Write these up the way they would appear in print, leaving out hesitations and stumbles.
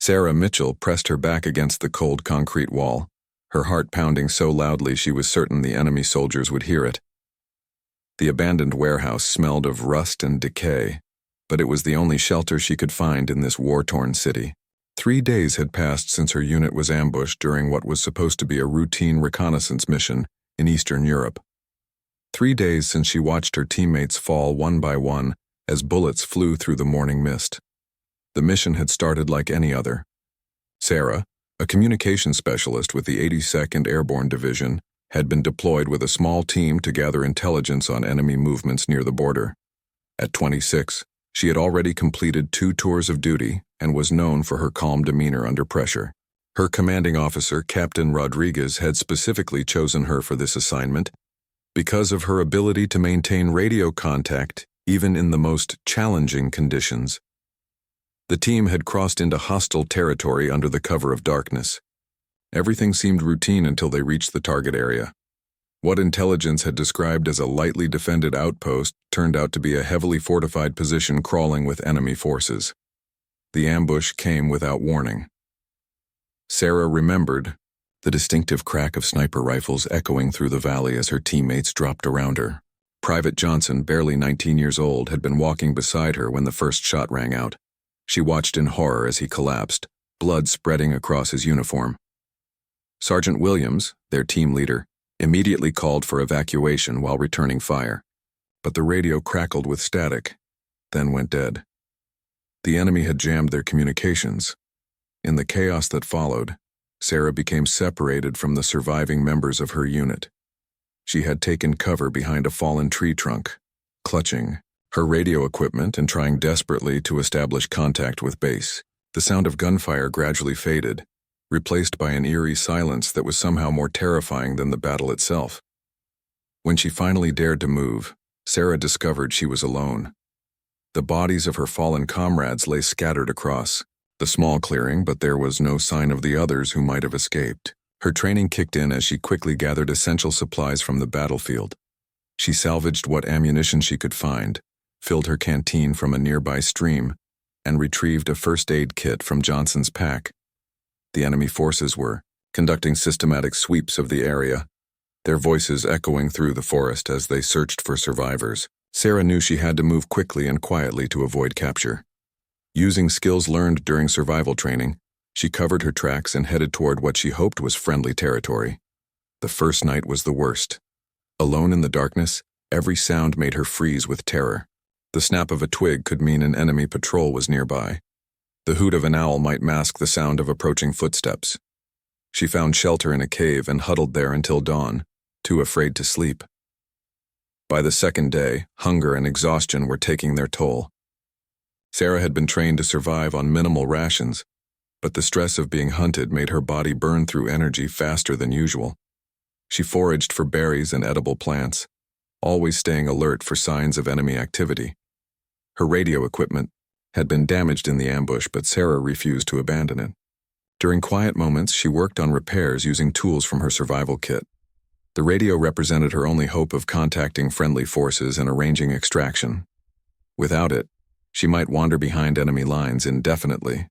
Sarah Mitchell pressed her back against the cold concrete wall, her heart pounding so loudly she was certain the enemy soldiers would hear it. The abandoned warehouse smelled of rust and decay, but it was the only shelter she could find in this war-torn city. 3 days had passed since her unit was ambushed during what was supposed to be a routine reconnaissance mission in Eastern Europe. 3 days since she watched her teammates fall one by one as bullets flew through the morning mist. The mission had started like any other. Sarah, a communications specialist with the 82nd Airborne Division, had been deployed with a small team to gather intelligence on enemy movements near the border. At 26, she had already completed 2 tours of duty and was known for her calm demeanor under pressure. Her commanding officer, Captain Rodriguez, had specifically chosen her for this assignment because of her ability to maintain radio contact even in the most challenging conditions. The team had crossed into hostile territory under the cover of darkness. Everything seemed routine until they reached the target area. What intelligence had described as a lightly defended outpost turned out to be a heavily fortified position crawling with enemy forces. The ambush came without warning. Sarah remembered the distinctive crack of sniper rifles echoing through the valley as her teammates dropped around her. Private Johnson, barely 19 years old, had been walking beside her when the first shot rang out. She watched in horror as he collapsed, blood spreading across his uniform. Sergeant Williams, their team leader, immediately called for evacuation while returning fire. But the radio crackled with static, then went dead. The enemy had jammed their communications. In the chaos that followed, Sarah became separated from the surviving members of her unit. She had taken cover behind a fallen tree trunk, clutching her radio equipment and trying desperately to establish contact with base. The sound of gunfire gradually faded, replaced by an eerie silence that was somehow more terrifying than the battle itself. When she finally dared to move, Sarah discovered she was alone. The bodies of her fallen comrades lay scattered across the small clearing, but there was no sign of the others who might have escaped. Her training kicked in as she quickly gathered essential supplies from the battlefield. She salvaged what ammunition she could find, filled her canteen from a nearby stream, and retrieved a first aid kit from Johnson's pack. The enemy forces were conducting systematic sweeps of the area, their voices echoing through the forest as they searched for survivors. Sarah knew she had to move quickly and quietly to avoid capture. Using skills learned during survival training, she covered her tracks and headed toward what she hoped was friendly territory. The first night was the worst. Alone in the darkness, every sound made her freeze with terror. The snap of a twig could mean an enemy patrol was nearby. The hoot of an owl might mask the sound of approaching footsteps. She found shelter in a cave and huddled there until dawn, too afraid to sleep. By the second day, hunger and exhaustion were taking their toll. Sarah had been trained to survive on minimal rations, but the stress of being hunted made her body burn through energy faster than usual. She foraged for berries and edible plants, always staying alert for signs of enemy activity. Her radio equipment had been damaged in the ambush, but Sarah refused to abandon it. During quiet moments, she worked on repairs using tools from her survival kit. The radio represented her only hope of contacting friendly forces and arranging extraction. Without it, she might wander behind enemy lines indefinitely.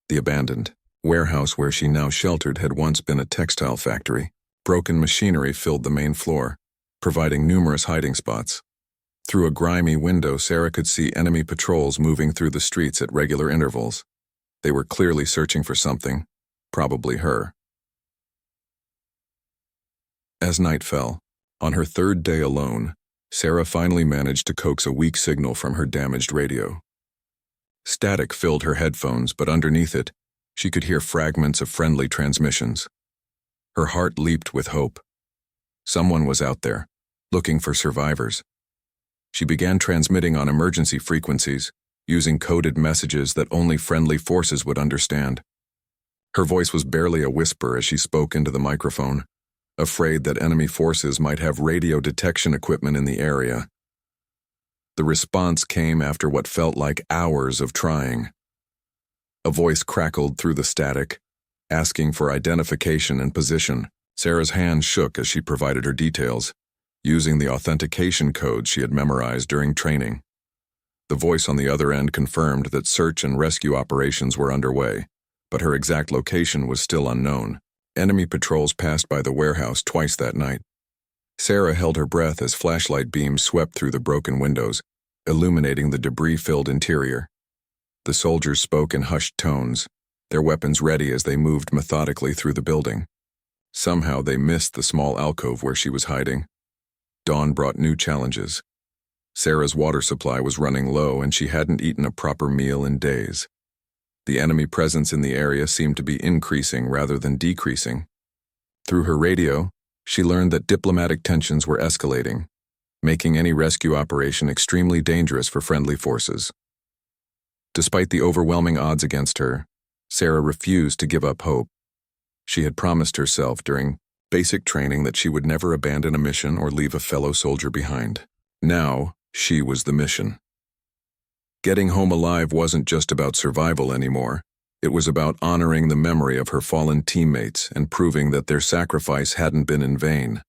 The abandoned warehouse where she now sheltered had once been a textile factory. Broken machinery filled the main floor, providing numerous hiding spots. Through a grimy window, Sarah could see enemy patrols moving through the streets at regular intervals. They were clearly searching for something, probably her. As night fell, on her third day alone, Sarah finally managed to coax a weak signal from her damaged radio. Static filled her headphones, but underneath it, she could hear fragments of friendly transmissions. Her heart leaped with hope. Someone was out there, looking for survivors. She began transmitting on emergency frequencies, using coded messages that only friendly forces would understand. Her voice was barely a whisper as she spoke into the microphone, afraid that enemy forces might have radio detection equipment in the area. The response came after what felt like hours of trying. A voice crackled through the static, asking for identification and position. Sarah's hand shook as she provided her details, using the authentication codes she had memorized during training. The voice on the other end confirmed that search and rescue operations were underway, but her exact location was still unknown. Enemy patrols passed by the warehouse twice that night. Sarah held her breath as flashlight beams swept through the broken windows, illuminating the debris-filled interior. The soldiers spoke in hushed tones, their weapons ready as they moved methodically through the building. Somehow they missed the small alcove where she was hiding. Dawn brought new challenges. Sarah's water supply was running low and she hadn't eaten a proper meal in days. The enemy presence in the area seemed to be increasing rather than decreasing. Through her radio, she learned that diplomatic tensions were escalating, making any rescue operation extremely dangerous for friendly forces. Despite the overwhelming odds against her, Sarah refused to give up hope. She had promised herself during basic training that she would never abandon a mission or leave a fellow soldier behind. Now, she was the mission. Getting home alive wasn't just about survival anymore. It was about honoring the memory of her fallen teammates and proving that their sacrifice hadn't been in vain.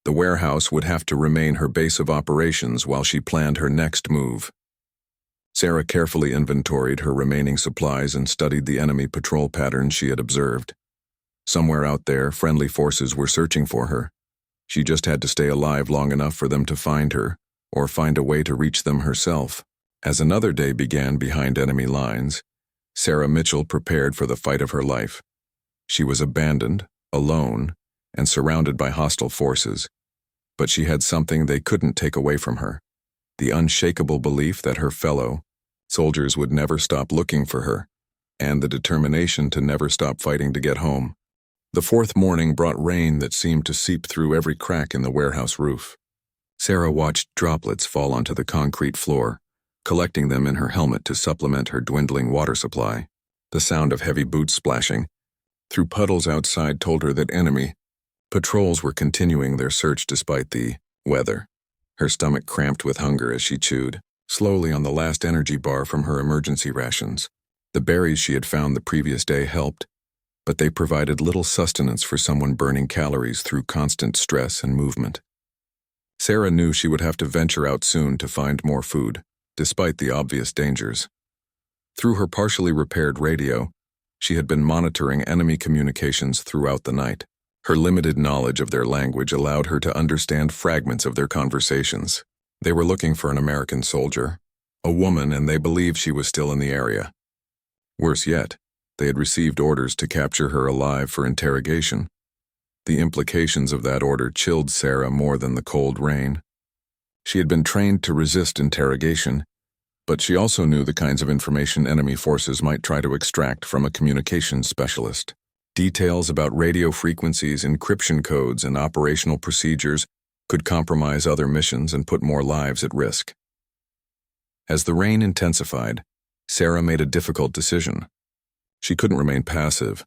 The warehouse would have to remain her base of operations while she planned her next move. Sarah carefully inventoried her remaining supplies and studied the enemy patrol patterns she had observed. Somewhere out there, friendly forces were searching for her. She just had to stay alive long enough for them to find her, or find a way to reach them herself. As another day began behind enemy lines, Sarah Mitchell prepared for the fight of her life. She was abandoned, alone, and surrounded by hostile forces. But she had something they couldn't take away from her: the unshakable belief that her fellow soldiers would never stop looking for her, and the determination to never stop fighting to get home. The fourth morning brought rain that seemed to seep through every crack in the warehouse roof. Sarah watched droplets fall onto the concrete floor, collecting them in her helmet to supplement her dwindling water supply. The sound of heavy boots splashing through puddles outside told her that enemy patrols were continuing their search despite the weather. Her stomach cramped with hunger as she chewed slowly on the last energy bar from her emergency rations. The berries she had found the previous day helped, but they provided little sustenance for someone burning calories through constant stress and movement. Sarah knew she would have to venture out soon to find more food, despite the obvious dangers. Through her partially repaired radio, she had been monitoring enemy communications throughout the night. Her limited knowledge of their language allowed her to understand fragments of their conversations. They were looking for an American soldier, a woman, and they believed she was still in the area. Worse yet, they had received orders to capture her alive for interrogation. The implications of that order chilled Sarah more than the cold rain. She had been trained to resist interrogation, but she also knew the kinds of information enemy forces might try to extract from a communications specialist. Details about radio frequencies, encryption codes, and operational procedures could compromise other missions and put more lives at risk. As the rain intensified, Sarah made a difficult decision. She couldn't remain passive,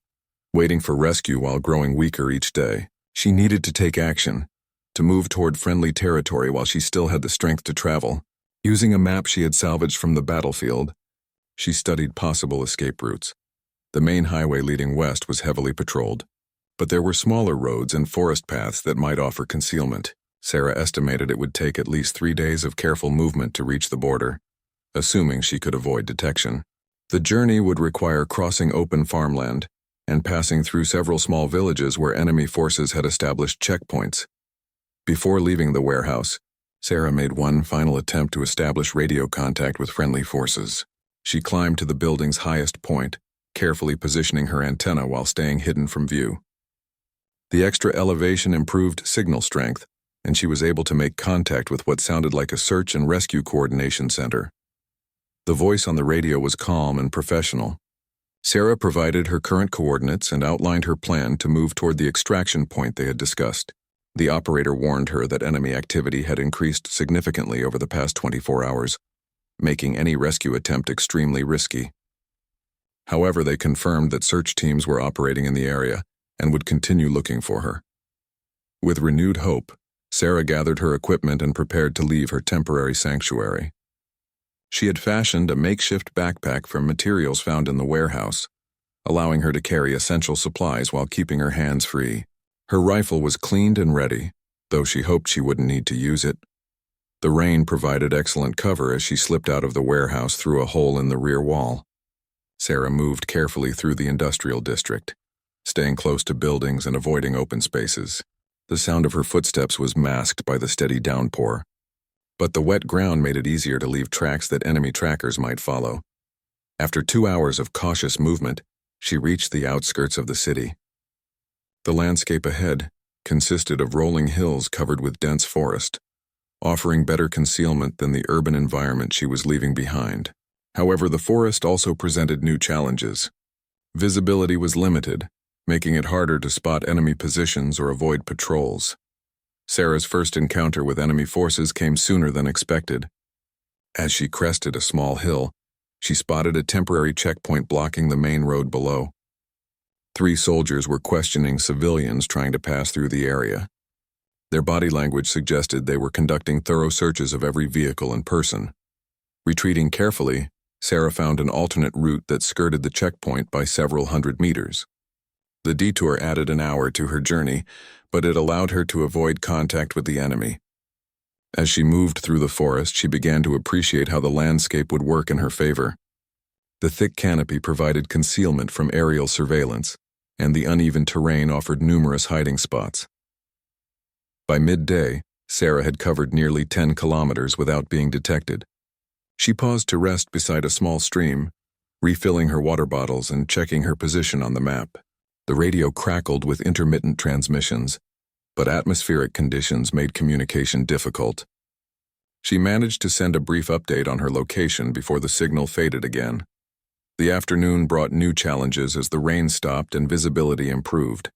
waiting for rescue while growing weaker each day. She needed to take action, to move toward friendly territory while she still had the strength to travel. Using a map she had salvaged from the battlefield, she studied possible escape routes. The main highway leading west was heavily patrolled, but there were smaller roads and forest paths that might offer concealment. Sarah estimated it would take at least 3 days of careful movement to reach the border, assuming she could avoid detection. The journey would require crossing open farmland and passing through several small villages where enemy forces had established checkpoints. Before leaving the warehouse, Sarah made one final attempt to establish radio contact with friendly forces. She climbed to the building's highest point, carefully positioning her antenna while staying hidden from view. The extra elevation improved signal strength, and she was able to make contact with what sounded like a search and rescue coordination center. The voice on the radio was calm and professional. Sarah provided her current coordinates and outlined her plan to move toward the extraction point they had discussed. The operator warned her that enemy activity had increased significantly over the past 24 hours, making any rescue attempt extremely risky. However, they confirmed that search teams were operating in the area and would continue looking for her. With renewed hope, Sarah gathered her equipment and prepared to leave her temporary sanctuary. She had fashioned a makeshift backpack from materials found in the warehouse, allowing her to carry essential supplies while keeping her hands free. Her rifle was cleaned and ready, though she hoped she wouldn't need to use it. The rain provided excellent cover as she slipped out of the warehouse through a hole in the rear wall. Sarah moved carefully through the industrial district, staying close to buildings and avoiding open spaces. The sound of her footsteps was masked by the steady downpour, but the wet ground made it easier to leave tracks that enemy trackers might follow. After 2 hours of cautious movement, she reached the outskirts of the city. The landscape ahead consisted of rolling hills covered with dense forest, offering better concealment than the urban environment she was leaving behind. However, the forest also presented new challenges. Visibility was limited, making it harder to spot enemy positions or avoid patrols. Sarah's first encounter with enemy forces came sooner than expected. As she crested a small hill, she spotted a temporary checkpoint blocking the main road below. 3 soldiers were questioning civilians trying to pass through the area. Their body language suggested they were conducting thorough searches of every vehicle and person. Retreating carefully, Sarah found an alternate route that skirted the checkpoint by several hundred meters. The detour added an hour to her journey, but it allowed her to avoid contact with the enemy. As she moved through the forest, she began to appreciate how the landscape would work in her favor. The thick canopy provided concealment from aerial surveillance, and the uneven terrain offered numerous hiding spots. By midday, Sarah had covered nearly 10 kilometers without being detected. She paused to rest beside a small stream, refilling her water bottles and checking her position on the map. The radio crackled with intermittent transmissions, but atmospheric conditions made communication difficult. She managed to send a brief update on her location before the signal faded again. The afternoon brought new challenges as the rain stopped and visibility improved.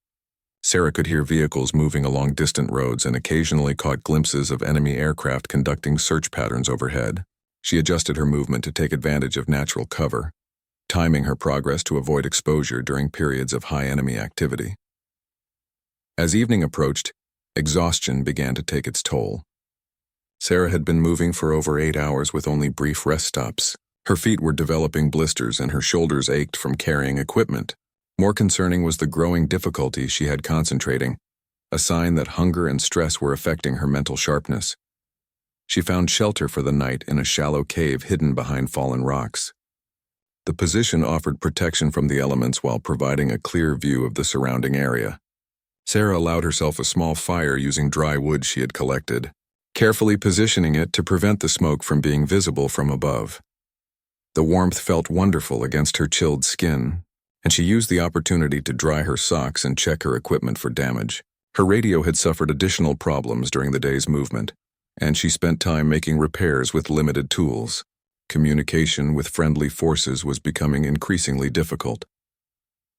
Sarah could hear vehicles moving along distant roads and occasionally caught glimpses of enemy aircraft conducting search patterns overhead. She adjusted her movement to take advantage of natural cover, timing her progress to avoid exposure during periods of high enemy activity. As evening approached, exhaustion began to take its toll. Sarah had been moving for over 8 hours with only brief rest stops. Her feet were developing blisters and her shoulders ached from carrying equipment. More concerning was the growing difficulty she had concentrating, a sign that hunger and stress were affecting her mental sharpness. She found shelter for the night in a shallow cave hidden behind fallen rocks. The position offered protection from the elements while providing a clear view of the surrounding area. Sarah allowed herself a small fire using dry wood she had collected, carefully positioning it to prevent the smoke from being visible from above. The warmth felt wonderful against her chilled skin, and she used the opportunity to dry her socks and check her equipment for damage. Her radio had suffered additional problems during the day's movement, and she spent time making repairs with limited tools. Communication with friendly forces was becoming increasingly difficult.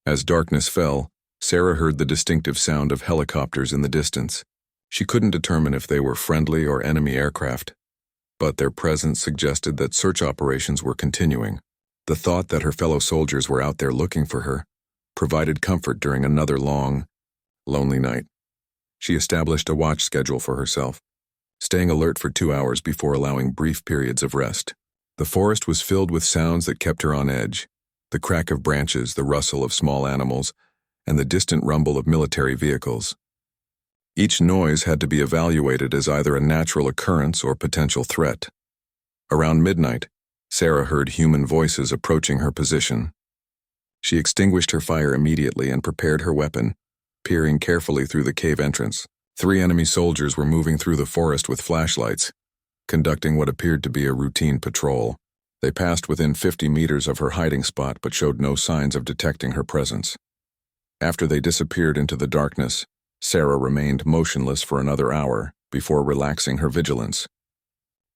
As darkness fell, Sarah heard the distinctive sound of helicopters in the distance. She couldn't determine if they were friendly or enemy aircraft, but their presence suggested that search operations were continuing. The thought that her fellow soldiers were out there looking for her provided comfort during another long, lonely night. She established a watch schedule for herself, staying alert for 2 hours before allowing brief periods of rest. The forest was filled with sounds that kept her on edge: the crack of branches, the rustle of small animals, and the distant rumble of military vehicles. Each noise had to be evaluated as either a natural occurrence or potential threat. Around midnight, Sarah heard human voices approaching her position. She extinguished her fire immediately and prepared her weapon, peering carefully through the cave entrance. 3 enemy soldiers were moving through the forest with flashlights, conducting what appeared to be a routine patrol. They passed within 50 meters of her hiding spot but showed no signs of detecting her presence. After they disappeared into the darkness, Sarah remained motionless for another hour before relaxing her vigilance.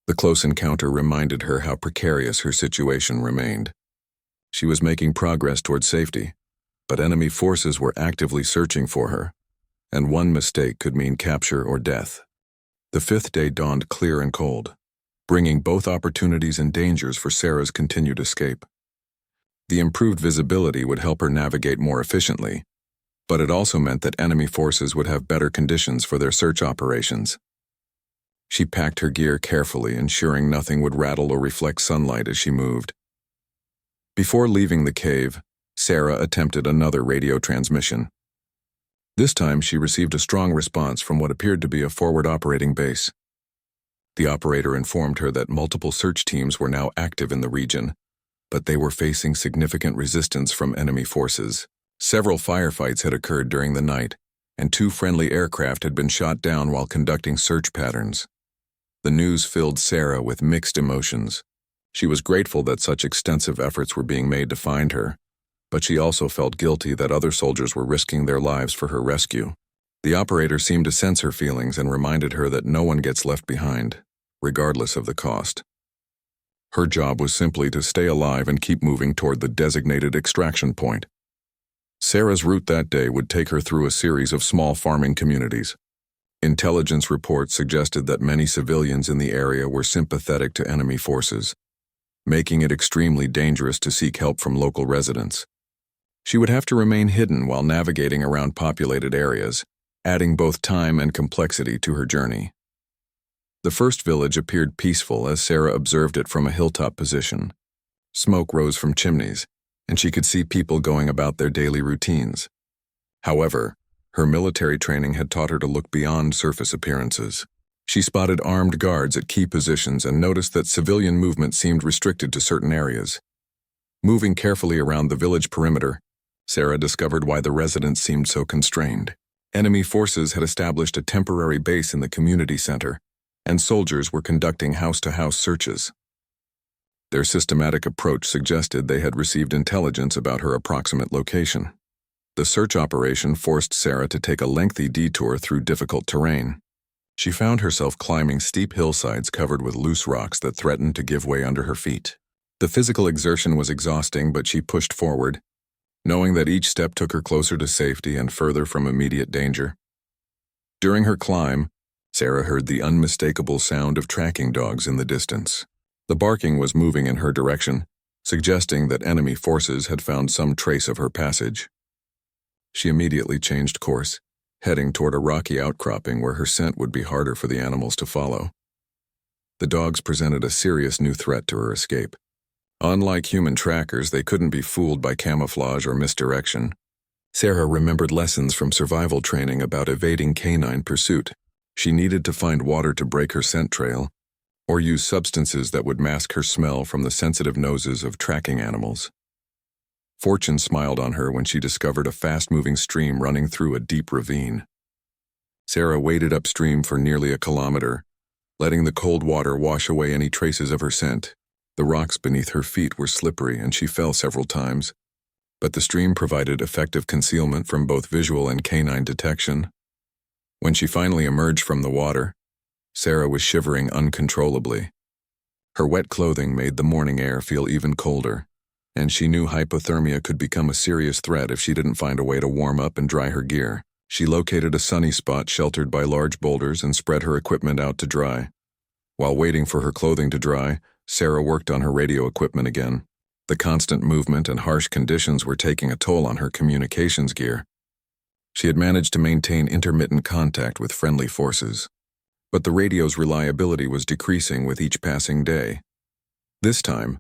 The close encounter reminded her how precarious her situation remained. She was making progress toward safety, but enemy forces were actively searching for her, and one mistake could mean capture or death. The 5th day dawned clear and cold, bringing both opportunities and dangers for Sarah's continued escape. The improved visibility would help her navigate more efficiently, but it also meant that enemy forces would have better conditions for their search operations. She packed her gear carefully, ensuring nothing would rattle or reflect sunlight as she moved. Before leaving the cave, Sarah attempted another radio transmission. This time she received a strong response from what appeared to be a forward operating base. The operator informed her that multiple search teams were now active in the region, but they were facing significant resistance from enemy forces. Several firefights had occurred during the night, and 2 friendly aircraft had been shot down while conducting search patterns. The news filled Sarah with mixed emotions. She was grateful that such extensive efforts were being made to find her, but she also felt guilty that other soldiers were risking their lives for her rescue. The operator seemed to sense her feelings and reminded her that no one gets left behind, regardless of the cost. Her job was simply to stay alive and keep moving toward the designated extraction point. Sarah's route that day would take her through a series of small farming communities. Intelligence reports suggested that many civilians in the area were sympathetic to enemy forces, making it extremely dangerous to seek help from local residents. She would have to remain hidden while navigating around populated areas, adding both time and complexity to her journey. The first village appeared peaceful as Sarah observed it from a hilltop position. Smoke rose from chimneys, and she could see people going about their daily routines. However, her military training had taught her to look beyond surface appearances. She spotted armed guards at key positions and noticed that civilian movement seemed restricted to certain areas. Moving carefully around the village perimeter, Sarah discovered why the residents seemed so constrained. Enemy forces had established a temporary base in the community center, and soldiers were conducting house-to-house searches. Their systematic approach suggested they had received intelligence about her approximate location. The search operation forced Sarah to take a lengthy detour through difficult terrain. She found herself climbing steep hillsides covered with loose rocks that threatened to give way under her feet. The physical exertion was exhausting, but she pushed forward, knowing that each step took her closer to safety and further from immediate danger. During her climb, Sarah heard the unmistakable sound of tracking dogs in the distance. The barking was moving in her direction, suggesting that enemy forces had found some trace of her passage. She immediately changed course, heading toward a rocky outcropping where her scent would be harder for the animals to follow. The dogs presented a serious new threat to her escape. Unlike human trackers, they couldn't be fooled by camouflage or misdirection. Sarah remembered lessons from survival training about evading canine pursuit. She needed to find water to break her scent trail, or use substances that would mask her smell from the sensitive noses of tracking animals. Fortune smiled on her when she discovered a fast-moving stream running through a deep ravine. Sarah waded upstream for nearly a kilometer, letting the cold water wash away any traces of her scent. The rocks beneath her feet were slippery and she fell several times, but the stream provided effective concealment from both visual and canine detection. When she finally emerged from the water, Sarah was shivering uncontrollably. Her wet clothing made the morning air feel even colder, and she knew hypothermia could become a serious threat if she didn't find a way to warm up and dry her gear. She located a sunny spot sheltered by large boulders and spread her equipment out to dry. While waiting for her clothing to dry, Sarah worked on her radio equipment again. The constant movement and harsh conditions were taking a toll on her communications gear. She had managed to maintain intermittent contact with friendly forces, but the radio's reliability was decreasing with each passing day. This time,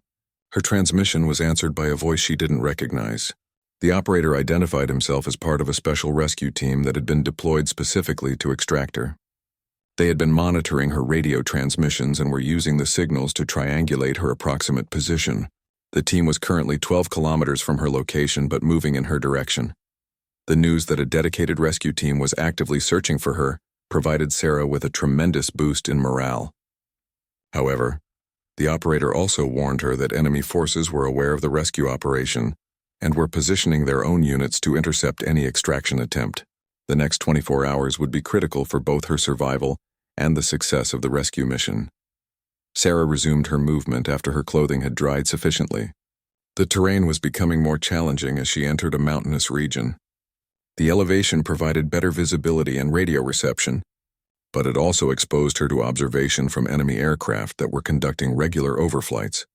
her transmission was answered by a voice she didn't recognize. The operator identified himself as part of a special rescue team that had been deployed specifically to extract her. They had been monitoring her radio transmissions and were using the signals to triangulate her approximate position. The team was currently 12 kilometers from her location but moving in her direction. The news that a dedicated rescue team was actively searching for her provided Sarah with a tremendous boost in morale. However, the operator also warned her that enemy forces were aware of the rescue operation and were positioning their own units to intercept any extraction attempt. The next 24 hours would be critical for both her survival and the success of the rescue mission. Sarah resumed her movement after her clothing had dried sufficiently. The terrain was becoming more challenging as she entered a mountainous region. The elevation provided better visibility and radio reception, but it also exposed her to observation from enemy aircraft that were conducting regular overflights.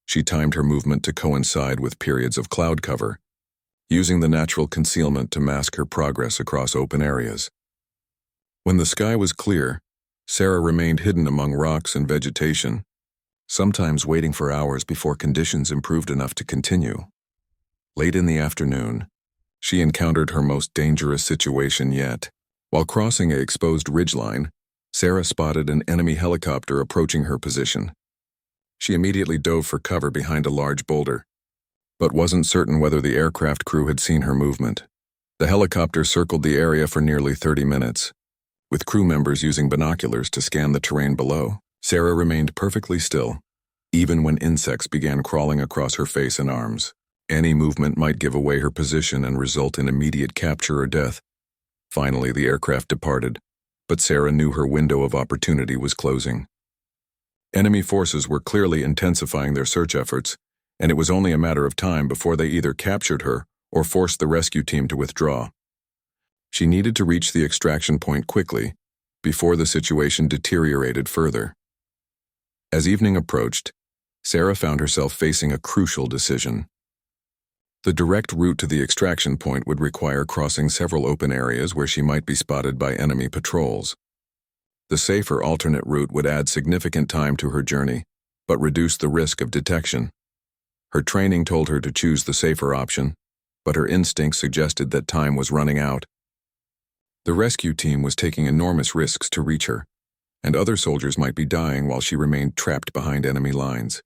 She timed her movement to coincide with periods of cloud cover, using the natural concealment to mask her progress across open areas. When the sky was clear, Sarah remained hidden among rocks and vegetation, sometimes waiting for hours before conditions improved enough to continue. Late in the afternoon, she encountered her most dangerous situation yet. While crossing an exposed ridgeline, Sarah spotted an enemy helicopter approaching her position. She immediately dove for cover behind a large boulder, but wasn't certain whether the aircraft crew had seen her movement. The helicopter circled the area for nearly 30 minutes, with crew members using binoculars to scan the terrain below. Sarah remained perfectly still, even when insects began crawling across her face and arms. Any movement might give away her position and result in immediate capture or death. Finally, the aircraft departed, but Sarah knew her window of opportunity was closing. Enemy forces were clearly intensifying their search efforts, and it was only a matter of time before they either captured her or forced the rescue team to withdraw. She needed to reach the extraction point quickly, before the situation deteriorated further. As evening approached, Sarah found herself facing a crucial decision. The direct route to the extraction point would require crossing several open areas where she might be spotted by enemy patrols. The safer alternate route would add significant time to her journey, but reduce the risk of detection. Her training told her to choose the safer option, but her instincts suggested that time was running out. The rescue team was taking enormous risks to reach her, and other soldiers might be dying while she remained trapped behind enemy lines.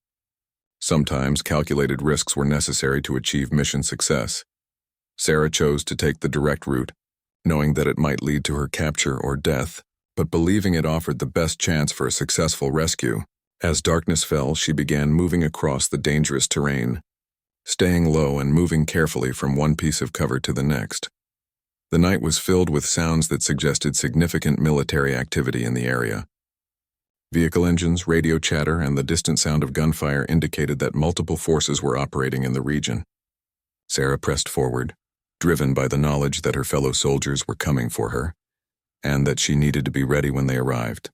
Sometimes calculated risks were necessary to achieve mission success. Sarah chose to take the direct route, knowing that it might lead to her capture or death, but believing it offered the best chance for a successful rescue. As darkness fell, she began moving across the dangerous terrain, staying low and moving carefully from one piece of cover to the next. The night was filled with sounds that suggested significant military activity in the area. Vehicle engines, radio chatter, and the distant sound of gunfire indicated that multiple forces were operating in the region. Sarah pressed forward, driven by the knowledge that her fellow soldiers were coming for her, and that she needed to be ready when they arrived.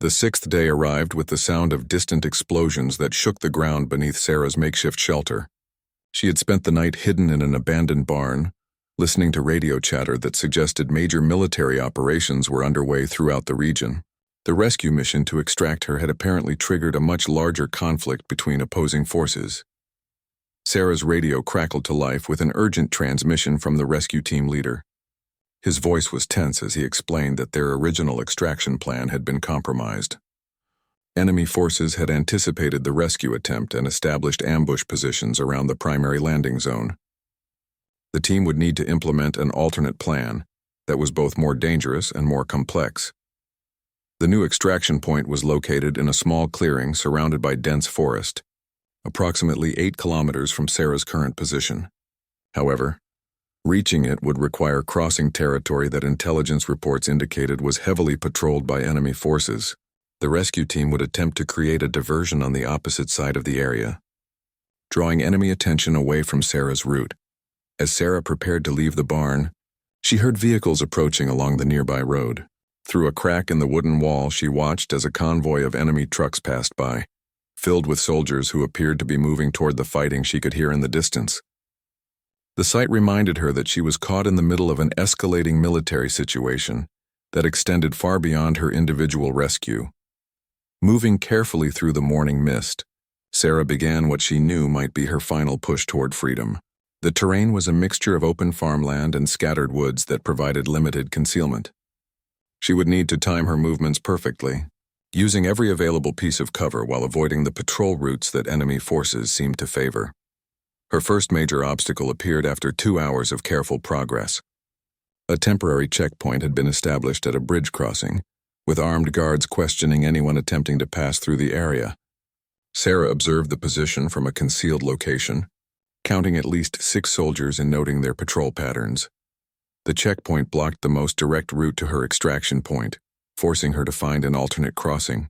The sixth day arrived with the sound of distant explosions that shook the ground beneath Sarah's makeshift shelter. She had spent the night hidden in an abandoned barn, listening to radio chatter that suggested major military operations were underway throughout the region. The rescue mission to extract her had apparently triggered a much larger conflict between opposing forces. Sarah's radio crackled to life with an urgent transmission from the rescue team leader. His voice was tense as he explained that their original extraction plan had been compromised. Enemy forces had anticipated the rescue attempt and established ambush positions around the primary landing zone. The team would need to implement an alternate plan that was both more dangerous and more complex. The new extraction point was located in a small clearing surrounded by dense forest, approximately 8 kilometers from Sarah's current position. However, reaching it would require crossing territory that intelligence reports indicated was heavily patrolled by enemy forces. The rescue team would attempt to create a diversion on the opposite side of the area, drawing enemy attention away from Sarah's route. As Sarah prepared to leave the barn, she heard vehicles approaching along the nearby road. Through a crack in the wooden wall, she watched as a convoy of enemy trucks passed by, filled with soldiers who appeared to be moving toward the fighting she could hear in the distance. The sight reminded her that she was caught in the middle of an escalating military situation that extended far beyond her individual rescue. Moving carefully through the morning mist, Sarah began what she knew might be her final push toward freedom. The terrain was a mixture of open farmland and scattered woods that provided limited concealment. She would need to time her movements perfectly, using every available piece of cover while avoiding the patrol routes that enemy forces seemed to favor. Her first major obstacle appeared after 2 hours of careful progress. A temporary checkpoint had been established at a bridge crossing, with armed guards questioning anyone attempting to pass through the area. Sarah observed the position from a concealed location, counting at least 6 soldiers and noting their patrol patterns. The checkpoint blocked the most direct route to her extraction point, forcing her to find an alternate crossing.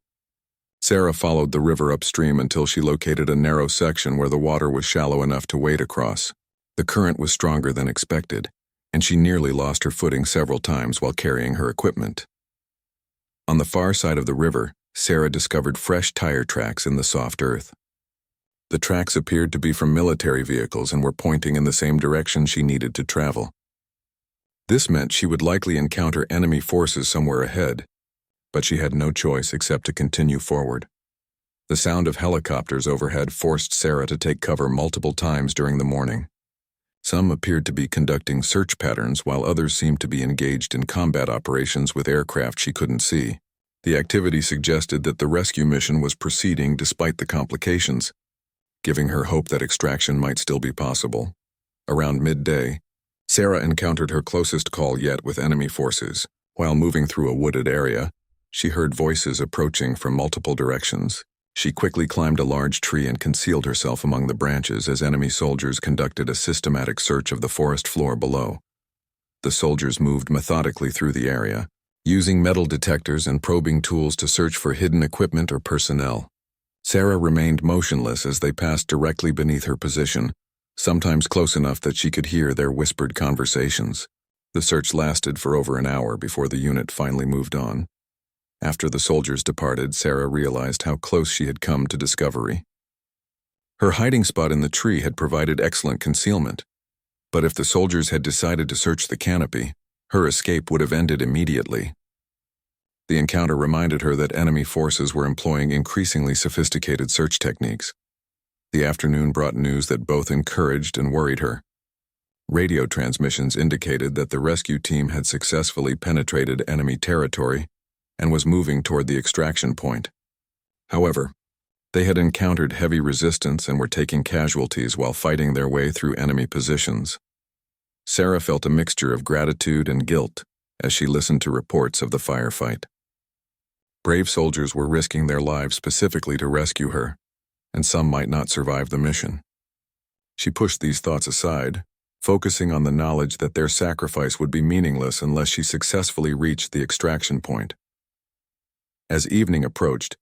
Sarah followed the river upstream until she located a narrow section where the water was shallow enough to wade across. The current was stronger than expected, and she nearly lost her footing several times while carrying her equipment. On the far side of the river, Sarah discovered fresh tire tracks in the soft earth. The tracks appeared to be from military vehicles and were pointing in the same direction she needed to travel. This meant she would likely encounter enemy forces somewhere ahead, but she had no choice except to continue forward. The sound of helicopters overhead forced Sarah to take cover multiple times during the morning. Some appeared to be conducting search patterns while others seemed to be engaged in combat operations with aircraft she couldn't see. The activity suggested that the rescue mission was proceeding despite the complications, giving her hope that extraction might still be possible. Around midday, Sarah encountered her closest call yet with enemy forces. While moving through a wooded area, she heard voices approaching from multiple directions. She quickly climbed a large tree and concealed herself among the branches as enemy soldiers conducted a systematic search of the forest floor below. The soldiers moved methodically through the area, using metal detectors and probing tools to search for hidden equipment or personnel. Sarah remained motionless as they passed directly beneath her position, sometimes close enough that she could hear their whispered conversations. The search lasted for over an hour before the unit finally moved on. After the soldiers departed, Sarah realized how close she had come to discovery. Her hiding spot in the tree had provided excellent concealment, but if the soldiers had decided to search the canopy, her escape would have ended immediately. The encounter reminded her that enemy forces were employing increasingly sophisticated search techniques. The afternoon brought news that both encouraged and worried her. Radio transmissions indicated that the rescue team had successfully penetrated enemy territory and was moving toward the extraction point. However, they had encountered heavy resistance and were taking casualties while fighting their way through enemy positions. Sarah felt a mixture of gratitude and guilt as she listened to reports of the firefight. Brave soldiers were risking their lives specifically to rescue her, and some might not survive the mission. She pushed these thoughts aside, focusing on the knowledge that their sacrifice would be meaningless unless she successfully reached the extraction point. As evening approached,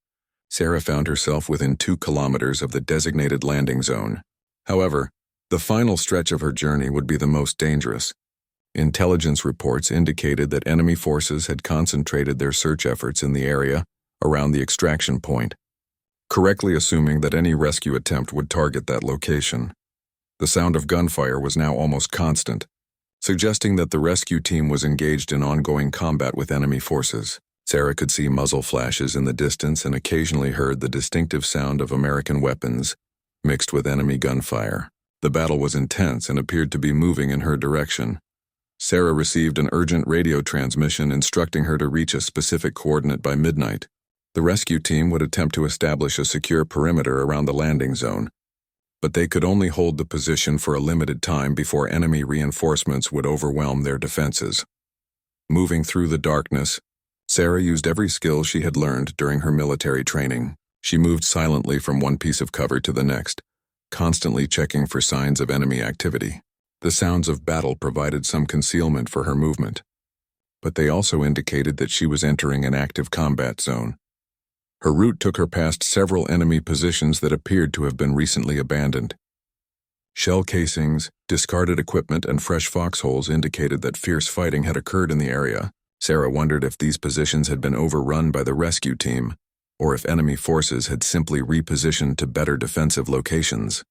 Sarah found herself within 2 kilometers of the designated landing zone. However, the final stretch of her journey would be the most dangerous. Intelligence reports indicated that enemy forces had concentrated their search efforts in the area around the extraction point, correctly assuming that any rescue attempt would target that location. The sound of gunfire was now almost constant, suggesting that the rescue team was engaged in ongoing combat with enemy forces. Sarah could see muzzle flashes in the distance and occasionally heard the distinctive sound of American weapons mixed with enemy gunfire. The battle was intense and appeared to be moving in her direction. Sarah received an urgent radio transmission instructing her to reach a specific coordinate by midnight. The rescue team would attempt to establish a secure perimeter around the landing zone, but they could only hold the position for a limited time before enemy reinforcements would overwhelm their defenses. Moving through the darkness, Sarah used every skill she had learned during her military training. She moved silently from one piece of cover to the next, constantly checking for signs of enemy activity. The sounds of battle provided some concealment for her movement, but they also indicated that she was entering an active combat zone. Her route took her past several enemy positions that appeared to have been recently abandoned. Shell casings, discarded equipment, and fresh foxholes indicated that fierce fighting had occurred in the area. Sarah wondered if these positions had been overrun by the rescue team, or if enemy forces had simply repositioned to better defensive locations.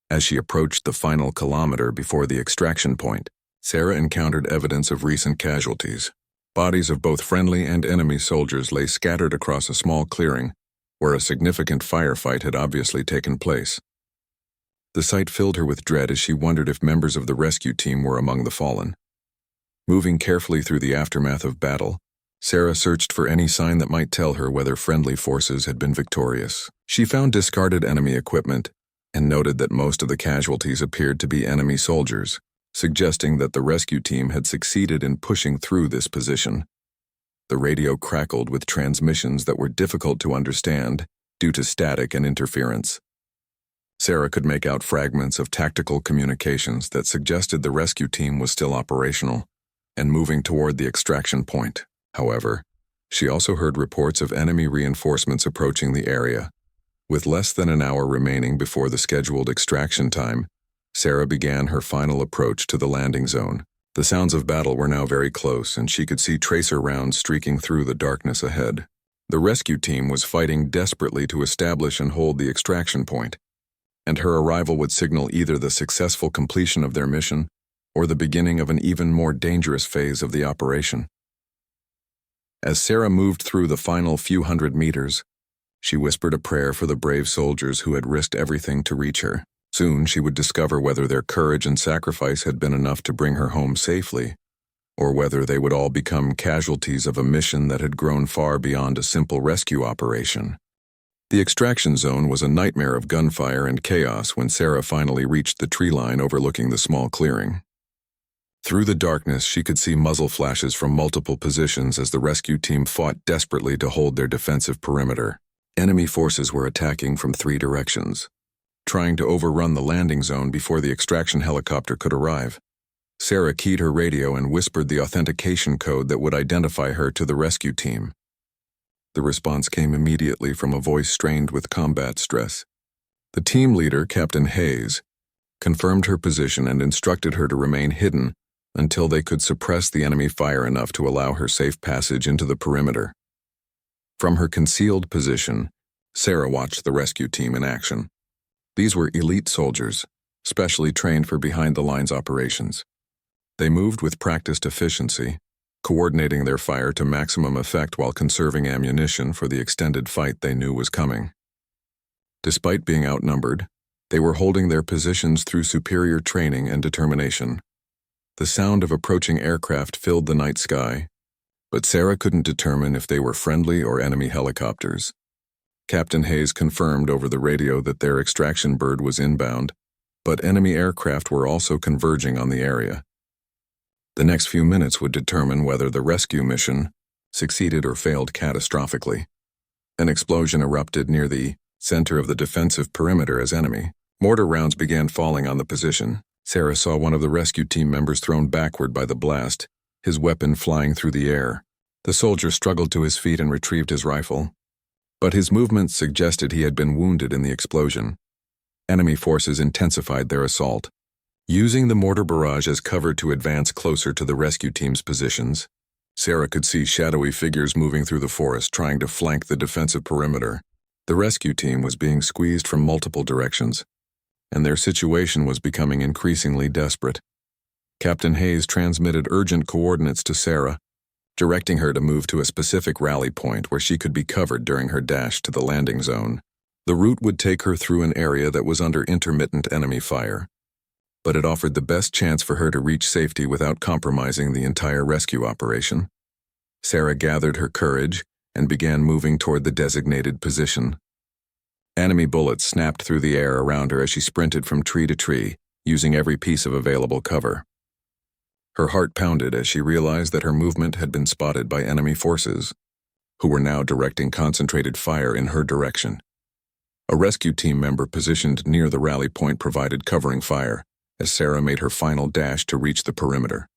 As she approached the final kilometer before the extraction point, Sarah encountered evidence of recent casualties. Bodies of both friendly and enemy soldiers lay scattered across a small clearing, where a significant firefight had obviously taken place. The sight filled her with dread as she wondered if members of the rescue team were among the fallen. Moving carefully through the aftermath of battle, Sarah searched for any sign that might tell her whether friendly forces had been victorious. She found discarded enemy equipment and noted that most of the casualties appeared to be enemy soldiers, suggesting that the rescue team had succeeded in pushing through this position. The radio crackled with transmissions that were difficult to understand due to static and interference. Sarah could make out fragments of tactical communications that suggested the rescue team was still operational and moving toward the extraction point. However, she also heard reports of enemy reinforcements approaching the area. With less than an hour remaining before the scheduled extraction time, Sarah began her final approach to the landing zone. The sounds of battle were now very close, and she could see tracer rounds streaking through the darkness ahead. The rescue team was fighting desperately to establish and hold the extraction point, and her arrival would signal either the successful completion of their mission or the beginning of an even more dangerous phase of the operation. As Sarah moved through the final few hundred meters, she whispered a prayer for the brave soldiers who had risked everything to reach her. Soon she would discover whether their courage and sacrifice had been enough to bring her home safely, or whether they would all become casualties of a mission that had grown far beyond a simple rescue operation. The extraction zone was a nightmare of gunfire and chaos when Sarah finally reached the tree line overlooking the small clearing. Through the darkness, she could see muzzle flashes from multiple positions as the rescue team fought desperately to hold their defensive perimeter. Enemy forces were attacking from 3 directions, trying to overrun the landing zone before the extraction helicopter could arrive. Sarah keyed her radio and whispered the authentication code that would identify her to the rescue team. The response came immediately from a voice strained with combat stress. The team leader, Captain Hayes, confirmed her position and instructed her to remain hidden until they could suppress the enemy fire enough to allow her safe passage into the perimeter. From her concealed position, Sarah watched the rescue team in action. These were elite soldiers, specially trained for behind-the-lines operations. They moved with practiced efficiency, coordinating their fire to maximum effect while conserving ammunition for the extended fight they knew was coming. Despite being outnumbered, they were holding their positions through superior training and determination. The sound of approaching aircraft filled the night sky, but Sarah couldn't determine if they were friendly or enemy helicopters. Captain Hayes confirmed over the radio that their extraction bird was inbound, but enemy aircraft were also converging on the area. The next few minutes would determine whether the rescue mission succeeded or failed catastrophically. An explosion erupted near the center of the defensive perimeter as enemy mortar rounds began falling on the position. Sarah saw one of the rescue team members thrown backward by the blast, his weapon flying through the air. The soldier struggled to his feet and retrieved his rifle, but his movements suggested he had been wounded in the explosion. Enemy forces intensified their assault, using the mortar barrage as cover to advance closer to the rescue team's positions. Sarah could see shadowy figures moving through the forest trying to flank the defensive perimeter. The rescue team was being squeezed from multiple directions, and their situation was becoming increasingly desperate. Captain Hayes transmitted urgent coordinates to Sarah, directing her to move to a specific rally point where she could be covered during her dash to the landing zone. The route would take her through an area that was under intermittent enemy fire, but it offered the best chance for her to reach safety without compromising the entire rescue operation. Sarah gathered her courage and began moving toward the designated position. Enemy bullets snapped through the air around her as she sprinted from tree to tree, using every piece of available cover. Her heart pounded as she realized that her movement had been spotted by enemy forces, who were now directing concentrated fire in her direction. A rescue team member positioned near the rally point provided covering fire as Sarah made her final dash to reach the perimeter.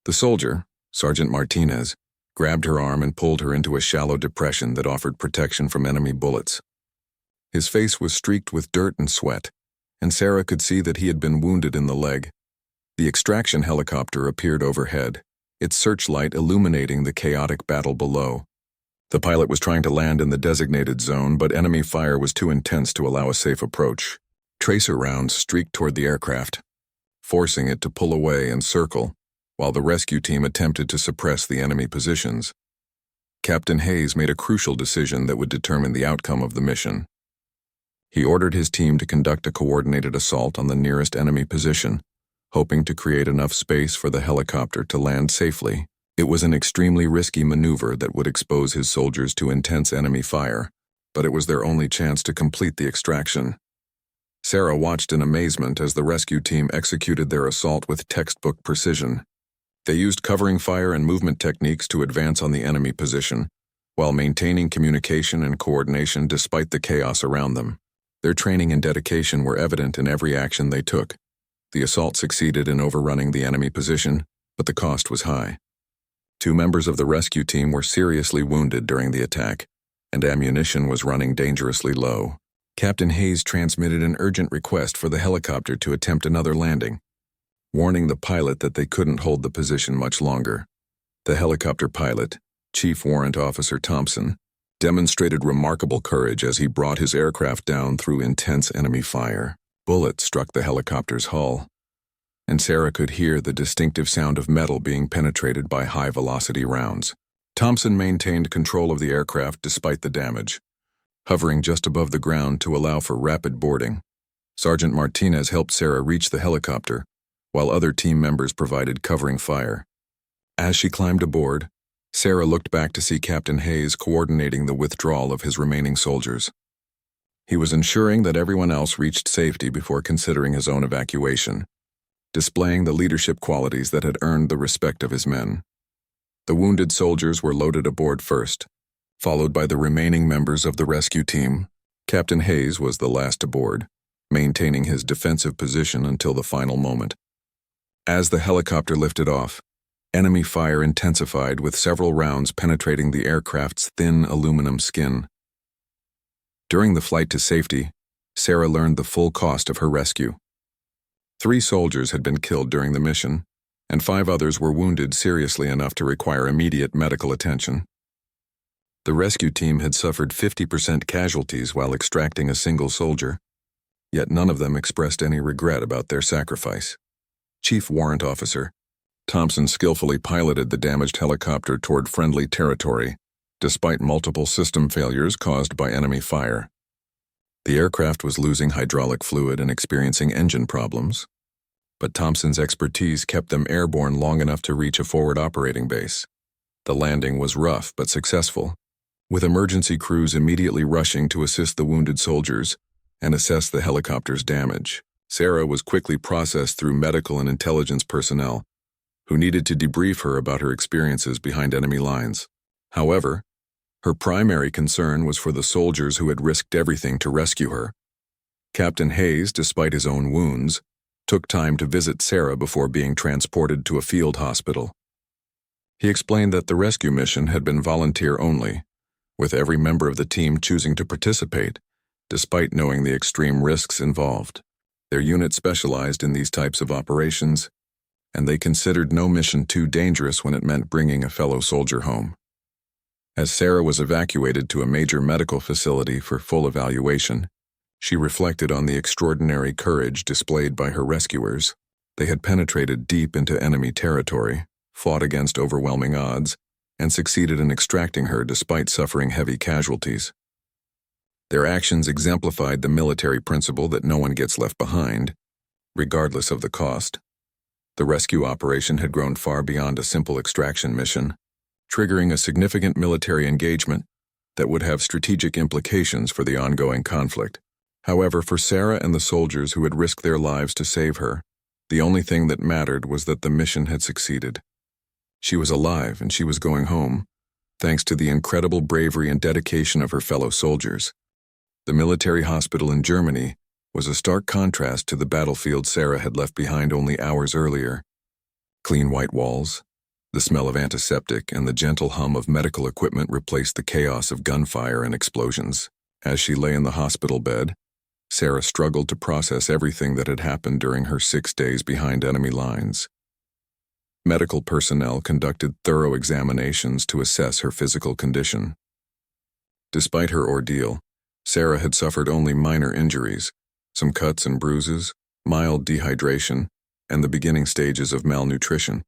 The soldier, Sergeant Martinez, grabbed her arm and pulled her into a shallow depression that offered protection from enemy bullets. His face was streaked with dirt and sweat, and Sarah could see that he had been wounded in the leg. The extraction helicopter appeared overhead, its searchlight illuminating the chaotic battle below. The pilot was trying to land in the designated zone, but enemy fire was too intense to allow a safe approach. Tracer rounds streaked toward the aircraft, forcing it to pull away and circle, while the rescue team attempted to suppress the enemy positions. Captain Hayes made a crucial decision that would determine the outcome of the mission. He ordered his team to conduct a coordinated assault on the nearest enemy position, hoping to create enough space for the helicopter to land safely. It was an extremely risky maneuver that would expose his soldiers to intense enemy fire, but it was their only chance to complete the extraction. Sarah watched in amazement as the rescue team executed their assault with textbook precision. They used covering fire and movement techniques to advance on the enemy position, while maintaining communication and coordination despite the chaos around them. Their training and dedication were evident in every action they took. The assault succeeded in overrunning the enemy position, but the cost was high. 2 members of the rescue team were seriously wounded during the attack, and ammunition was running dangerously low. Captain Hayes transmitted an urgent request for the helicopter to attempt another landing, warning the pilot that they couldn't hold the position much longer. The helicopter pilot, Chief Warrant Officer Thompson, demonstrated remarkable courage as he brought his aircraft down through intense enemy fire. Bullets struck the helicopter's hull, and Sarah could hear the distinctive sound of metal being penetrated by high-velocity rounds. Thompson maintained control of the aircraft despite the damage, hovering just above the ground to allow for rapid boarding. Sergeant Martinez helped Sarah reach the helicopter, while other team members provided covering fire. As she climbed aboard, Sarah looked back to see Captain Hayes coordinating the withdrawal of his remaining soldiers. He was ensuring that everyone else reached safety before considering his own evacuation, displaying the leadership qualities that had earned the respect of his men. The wounded soldiers were loaded aboard first, followed by the remaining members of the rescue team. Captain Hayes was the last aboard, maintaining his defensive position until the final moment. As the helicopter lifted off, enemy fire intensified with several rounds penetrating the aircraft's thin aluminum skin. During the flight to safety, Sarah learned the full cost of her rescue. 3 soldiers had been killed during the mission, and 5 others were wounded seriously enough to require immediate medical attention. The rescue team had suffered 50% casualties while extracting a single soldier, yet none of them expressed any regret about their sacrifice. Chief Warrant Officer Thompson skillfully piloted the damaged helicopter toward friendly territory, despite multiple system failures caused by enemy fire. The aircraft was losing hydraulic fluid and experiencing engine problems, but Thompson's expertise kept them airborne long enough to reach a forward operating base. The landing was rough but successful, with emergency crews immediately rushing to assist the wounded soldiers and assess the helicopter's damage. Sarah was quickly processed through medical and intelligence personnel, who needed to debrief her about her experiences behind enemy lines. However, her primary concern was for the soldiers who had risked everything to rescue her. Captain Hayes, despite his own wounds, took time to visit Sarah before being transported to a field hospital. He explained that the rescue mission had been volunteer only, with every member of the team choosing to participate, despite knowing the extreme risks involved. Their unit specialized in these types of operations, and they considered no mission too dangerous when it meant bringing a fellow soldier home. As Sarah was evacuated to a major medical facility for full evaluation, she reflected on the extraordinary courage displayed by her rescuers. They had penetrated deep into enemy territory, fought against overwhelming odds, and succeeded in extracting her despite suffering heavy casualties. Their actions exemplified the military principle that no one gets left behind, regardless of the cost. The rescue operation had grown far beyond a simple extraction mission, triggering a significant military engagement that would have strategic implications for the ongoing conflict. However, for Sarah and the soldiers who had risked their lives to save her, the only thing that mattered was that the mission had succeeded. She was alive and she was going home, thanks to the incredible bravery and dedication of her fellow soldiers. The military hospital in Germany was a stark contrast to the battlefield Sarah had left behind only hours earlier. Clean white walls, the smell of antiseptic, and the gentle hum of medical equipment replaced the chaos of gunfire and explosions. As she lay in the hospital bed, Sarah struggled to process everything that had happened during her 6 days behind enemy lines. Medical personnel conducted thorough examinations to assess her physical condition. Despite her ordeal, Sarah had suffered only minor injuries, some cuts and bruises, mild dehydration, and the beginning stages of malnutrition.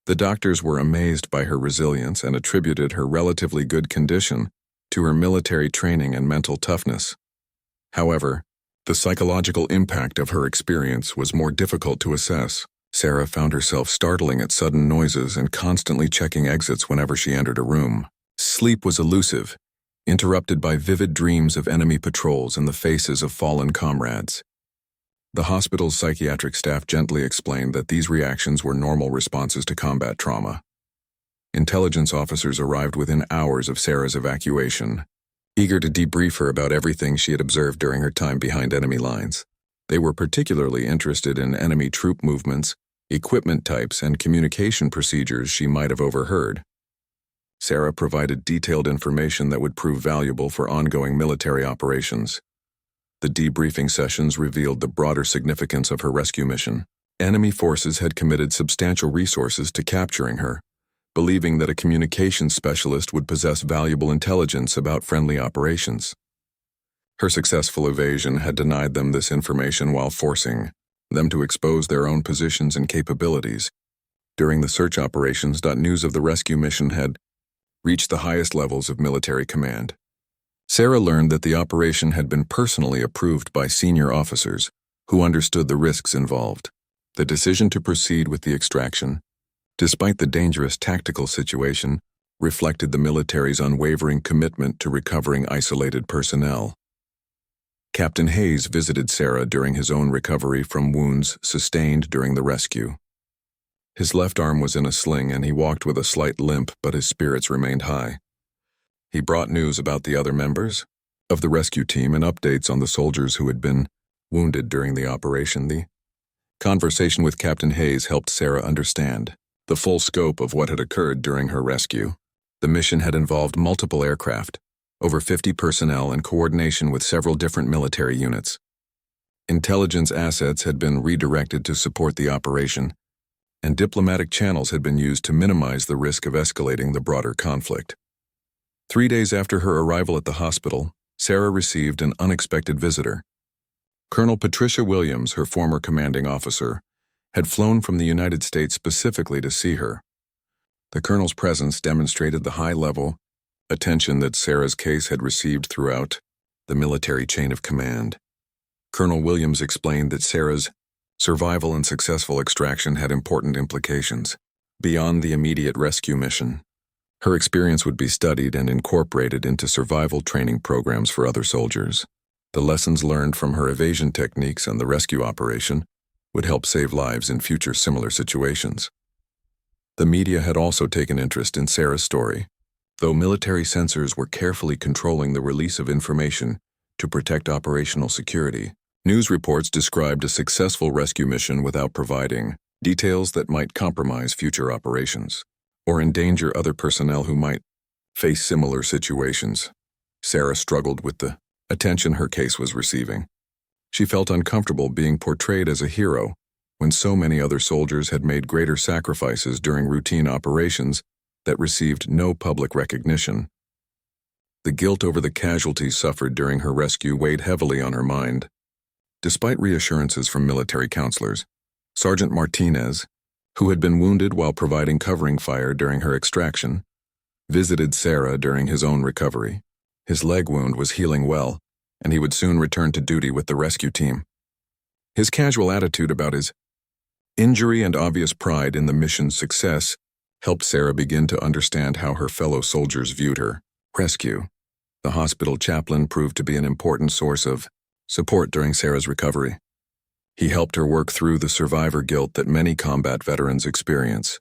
The doctors were amazed by her resilience and attributed her relatively good condition to her military training and mental toughness. However, the psychological impact of her experience was more difficult to assess. Sarah found herself startling at sudden noises and constantly checking exits whenever she entered a room. Sleep was elusive, interrupted by vivid dreams of enemy patrols and the faces of fallen comrades. The hospital's psychiatric staff gently explained that these reactions were normal responses to combat trauma. Intelligence officers arrived within hours of Sarah's evacuation, eager to debrief her about everything she had observed during her time behind enemy lines. They were particularly interested in enemy troop movements, equipment types, and communication procedures she might have overheard. Sarah provided detailed information that would prove valuable for ongoing military operations. The debriefing sessions revealed the broader significance of her rescue mission. Enemy forces had committed substantial resources to capturing her, believing that a communications specialist would possess valuable intelligence about friendly operations. Her successful evasion had denied them this information while forcing them to expose their own positions and capabilities. During the search operations, news of the rescue mission had reached the highest levels of military command. Sarah learned that the operation had been personally approved by senior officers who understood the risks involved. The decision to proceed with the extraction, despite the dangerous tactical situation, reflected the military's unwavering commitment to recovering isolated personnel. Captain Hayes visited Sarah during his own recovery from wounds sustained during the rescue. His left arm was in a sling and he walked with a slight limp, but his spirits remained high. He brought news about the other members of the rescue team and updates on the soldiers who had been wounded during the operation. The conversation with Captain Hayes helped Sarah understand the full scope of what had occurred during her rescue. The mission had involved multiple aircraft, over 50 personnel, and coordination with several different military units. Intelligence assets had been redirected to support the operation, and diplomatic channels had been used to minimize the risk of escalating the broader conflict. 3 days after her arrival at the hospital, Sarah received an unexpected visitor. Colonel Patricia Williams, her former commanding officer, had flown from the United States specifically to see her. The colonel's presence demonstrated the high-level attention that Sarah's case had received throughout the military chain of command. Colonel Williams explained that Sarah's survival and successful extraction had important implications beyond the immediate rescue mission. Her experience would be studied and incorporated into survival training programs for other soldiers. The lessons learned from her evasion techniques and the rescue operation would help save lives in future similar situations. The media had also taken interest in Sarah's story, though military censors were carefully controlling the release of information to protect operational security. News reports described a successful rescue mission without providing details that might compromise future operations or endanger other personnel who might face similar situations. Sarah struggled with the attention her case was receiving. She felt uncomfortable being portrayed as a hero when so many other soldiers had made greater sacrifices during routine operations that received no public recognition. The guilt over the casualties suffered during her rescue weighed heavily on her mind. Despite reassurances from military counselors, Sergeant Martinez, who had been wounded while providing covering fire during her extraction, visited Sarah during his own recovery. His leg wound was healing well, and he would soon return to duty with the rescue team. His casual attitude about his injury and obvious pride in the mission's success helped Sarah begin to understand how her fellow soldiers viewed her rescue. The hospital chaplain proved to be an important source of support during Sarah's recovery. He helped her work through the survivor guilt that many combat veterans experience,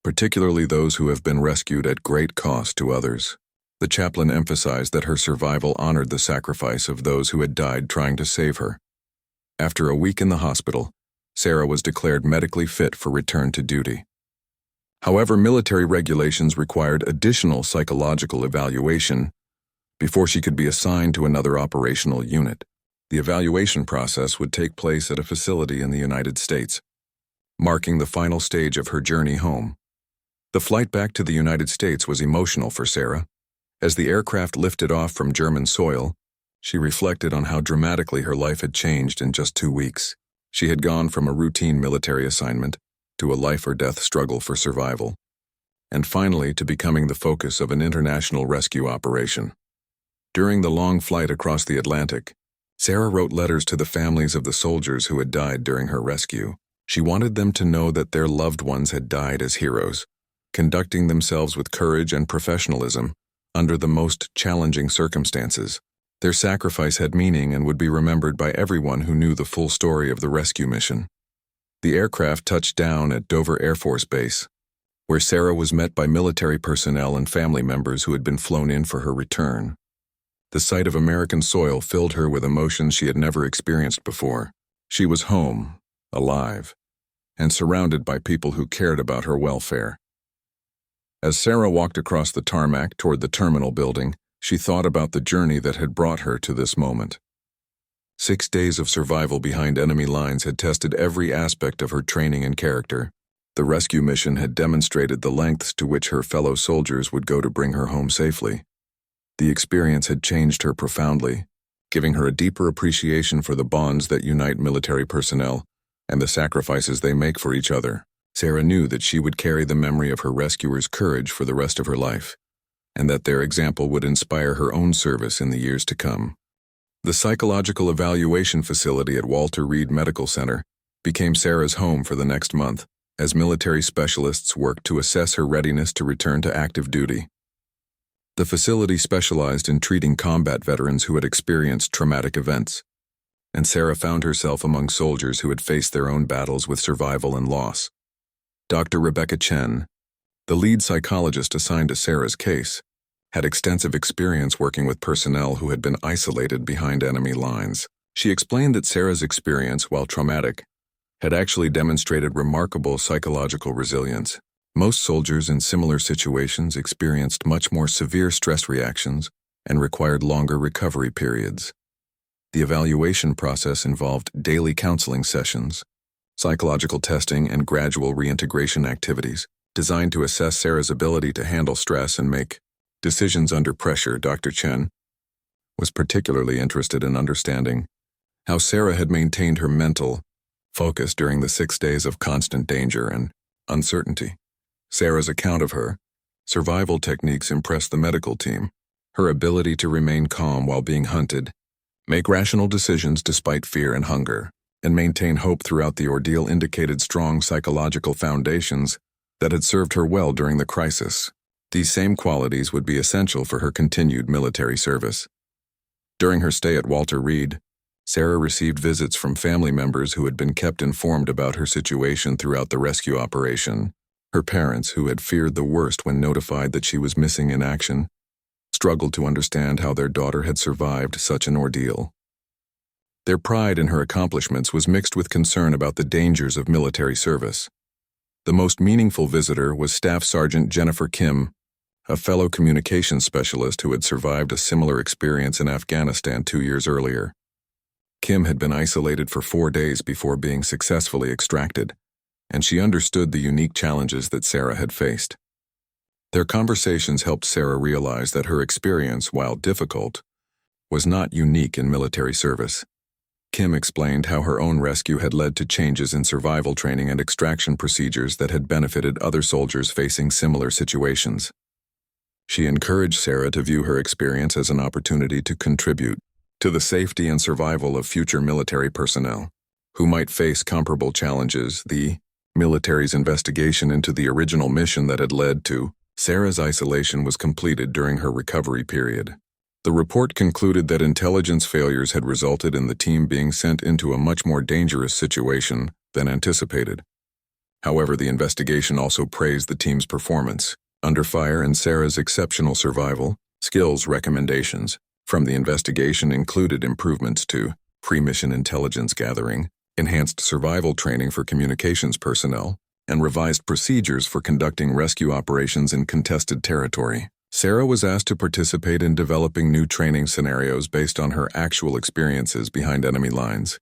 particularly those who have been rescued at great cost to others. The chaplain emphasized that her survival honored the sacrifice of those who had died trying to save her. After a week in the hospital, Sarah was declared medically fit for return to duty. However, military regulations required additional psychological evaluation before she could be assigned to another operational unit. The evaluation process would take place at a facility in the United States, marking the final stage of her journey home. The flight back to the United States was emotional for Sarah. As the aircraft lifted off from German soil, she reflected on how dramatically her life had changed in just 2 weeks. She had gone from a routine military assignment to a life-or-death struggle for survival, and finally to becoming the focus of an international rescue operation. During the long flight across the Atlantic, Sarah wrote letters to the families of the soldiers who had died during her rescue. She wanted them to know that their loved ones had died as heroes, conducting themselves with courage and professionalism under the most challenging circumstances. Their sacrifice had meaning and would be remembered by everyone who knew the full story of the rescue mission. The aircraft touched down at Dover Air Force Base, where Sarah was met by military personnel and family members who had been flown in for her return. The sight of American soil filled her with emotions she had never experienced before. She was home, alive, and surrounded by people who cared about her welfare. As Sarah walked across the tarmac toward the terminal building, she thought about the journey that had brought her to this moment. 6 days of survival behind enemy lines had tested every aspect of her training and character. The rescue mission had demonstrated the lengths to which her fellow soldiers would go to bring her home safely. The experience had changed her profoundly, giving her a deeper appreciation for the bonds that unite military personnel and the sacrifices they make for each other. Sarah knew that she would carry the memory of her rescuers' courage for the rest of her life, and that their example would inspire her own service in the years to come. The psychological evaluation facility at Walter Reed Medical Center became Sarah's home for the next month. as military specialists worked to assess her readiness to return to active duty. The facility specialized in treating combat veterans who had experienced traumatic events, and Sarah found herself among soldiers who had faced their own battles with survival and loss. Dr. Rebecca Chen, the lead psychologist assigned to Sarah's case, had extensive experience working with personnel who had been isolated behind enemy lines. She explained that Sarah's experience, while traumatic, had actually demonstrated remarkable psychological resilience. Most soldiers in similar situations experienced much more severe stress reactions and required longer recovery periods. The evaluation process involved daily counseling sessions, psychological testing, and gradual reintegration activities designed to assess Sarah's ability to handle stress and make decisions under pressure. Dr. Chen was particularly interested in understanding how Sarah had maintained her mental focus during the 6 days of constant danger and uncertainty. Sarah's account of her survival techniques impressed the medical team. Her ability to remain calm while being hunted, make rational decisions despite fear and hunger, and maintain hope throughout the ordeal indicated strong psychological foundations that had served her well during the crisis. These same qualities would be essential for her continued military service. During her stay at Walter Reed, Sarah received visits from family members who had been kept informed about her situation throughout the rescue operation. Her parents, who had feared the worst when notified that she was missing in action, struggled to understand how their daughter had survived such an ordeal. Their pride in her accomplishments was mixed with concern about the dangers of military service. The most meaningful visitor was Staff Sergeant Jennifer Kim, a fellow communications specialist who had survived a similar experience in Afghanistan 2 years earlier. Kim had been isolated for 4 days before being successfully extracted, and she understood the unique challenges that Sarah had faced. Their conversations helped Sarah realize that her experience, while difficult, was not unique in military service. Kim explained how her own rescue had led to changes in survival training and extraction procedures that had benefited other soldiers facing similar situations. She encouraged Sarah to view her experience as an opportunity to contribute to the safety and survival of future military personnel who might face comparable challenges. The military's investigation into the original mission that had led to Sarah's isolation was completed during her recovery period. The report concluded that intelligence failures had resulted in the team being sent into a much more dangerous situation than anticipated. However, the investigation also praised the team's performance under fire and Sarah's exceptional survival skills. Recommendations from the investigation included improvements to pre-mission intelligence gathering, enhanced survival training for communications personnel, and revised procedures for conducting rescue operations in contested territory. Sarah was asked to participate in developing new training scenarios based on her actual experiences behind enemy lines.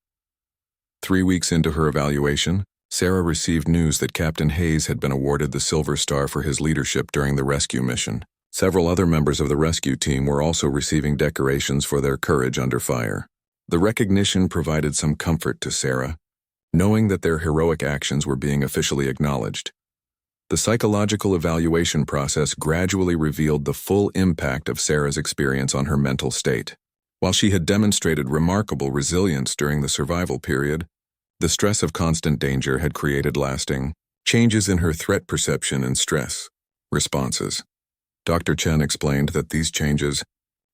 3 weeks into her evaluation, Sarah received news that Captain Hayes had been awarded the Silver Star for his leadership during the rescue mission. Several other members of the rescue team were also receiving decorations for their courage under fire. The recognition provided some comfort to Sarah, knowing that their heroic actions were being officially acknowledged. The psychological evaluation process gradually revealed the full impact of Sarah's experience on her mental state. While she had demonstrated remarkable resilience during the survival period, the stress of constant danger had created lasting changes in her threat perception and stress responses. Dr. Chen explained that these changes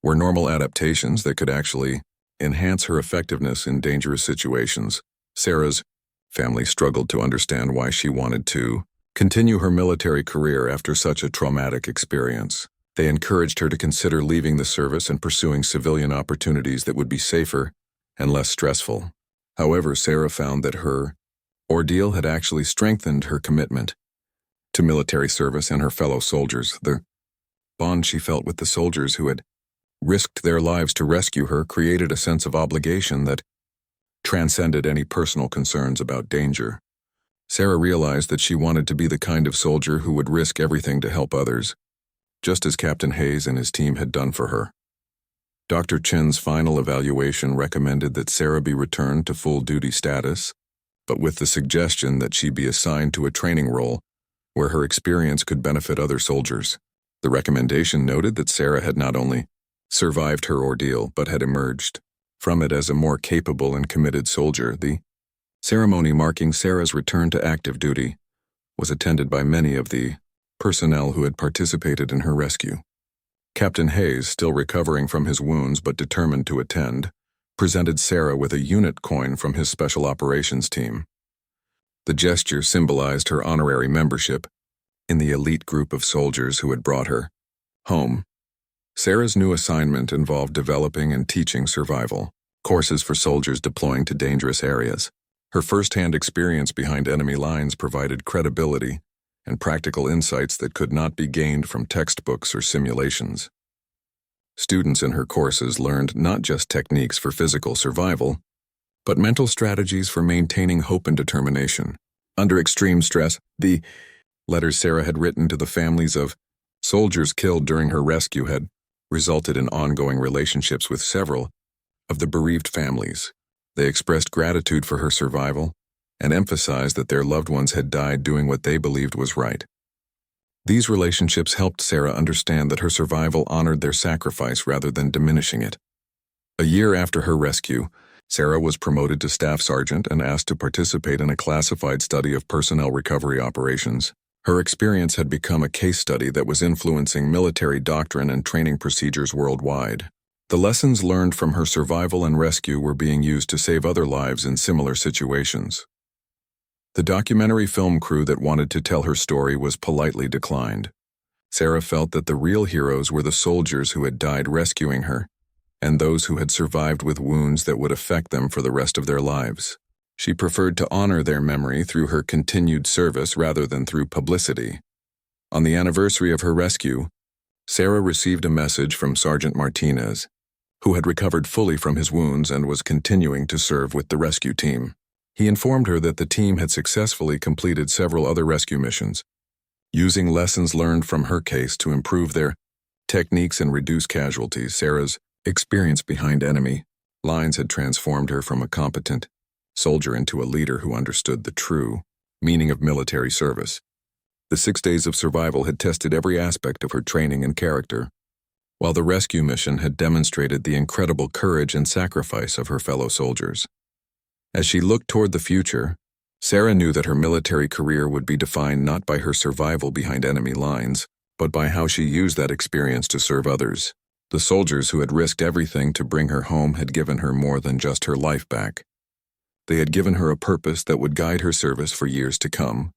were normal adaptations that could actually enhance her effectiveness in dangerous situations. Sarah's family struggled to understand why she wanted to continue her military career after such a traumatic experience. They encouraged her to consider leaving the service and pursuing civilian opportunities that would be safer and less stressful. However, Sarah found that her ordeal had actually strengthened her commitment to military service and her fellow soldiers. The bond she felt with the soldiers who had risked their lives to rescue her created a sense of obligation that transcended any personal concerns about danger. Sarah realized that she wanted to be the kind of soldier who would risk everything to help others, just as Captain Hayes and his team had done for her. Dr. Chen's final evaluation recommended that Sarah be returned to full-duty status, but with the suggestion that she be assigned to a training role where her experience could benefit other soldiers. The recommendation noted that Sarah had not only survived her ordeal but had emerged from it as a more capable and committed soldier. The ceremony marking Sarah's return to active duty was attended by many of the personnel who had participated in her rescue. Captain Hayes, still recovering from his wounds but determined to attend, presented Sarah with a unit coin from his special operations team. The gesture symbolized her honorary membership in the elite group of soldiers who had brought her home. Sarah's new assignment involved developing and teaching survival courses for soldiers deploying to dangerous areas. Her first-hand experience behind enemy lines provided credibility and practical insights that could not be gained from textbooks or simulations. Students in her courses learned not just techniques for physical survival, but mental strategies for maintaining hope and determination. Under extreme stress, the letters Sarah had written to the families of soldiers killed during her rescue had resulted in ongoing relationships with several of the bereaved families. They expressed gratitude for her survival and emphasized that their loved ones had died doing what they believed was right. These relationships helped Sarah understand that her survival honored their sacrifice rather than diminishing it. A year after her rescue, Sarah was promoted to staff sergeant and asked to participate in a classified study of personnel recovery operations. Her experience had become a case study that was influencing military doctrine and training procedures worldwide. The lessons learned from her survival and rescue were being used to save other lives in similar situations. The documentary film crew that wanted to tell her story was politely declined. Sarah felt that the real heroes were the soldiers who had died rescuing her, and those who had survived with wounds that would affect them for the rest of their lives. She preferred to honor their memory through her continued service rather than through publicity. On the anniversary of her rescue, Sarah received a message from Sergeant Martinez, who had recovered fully from his wounds and was continuing to serve with the rescue team. He informed her that the team had successfully completed several other rescue missions, using lessons learned from her case to improve their techniques and reduce casualties. Sarah's experience behind enemy lines had transformed her from a competent soldier into a leader who understood the true meaning of military service. The 6 days of survival had tested every aspect of her training and character, while the rescue mission had demonstrated the incredible courage and sacrifice of her fellow soldiers. As she looked toward the future, Sarah knew that her military career would be defined not by her survival behind enemy lines, but by how she used that experience to serve others. The soldiers who had risked everything to bring her home had given her more than just her life back. They had given her a purpose that would guide her service for years to come.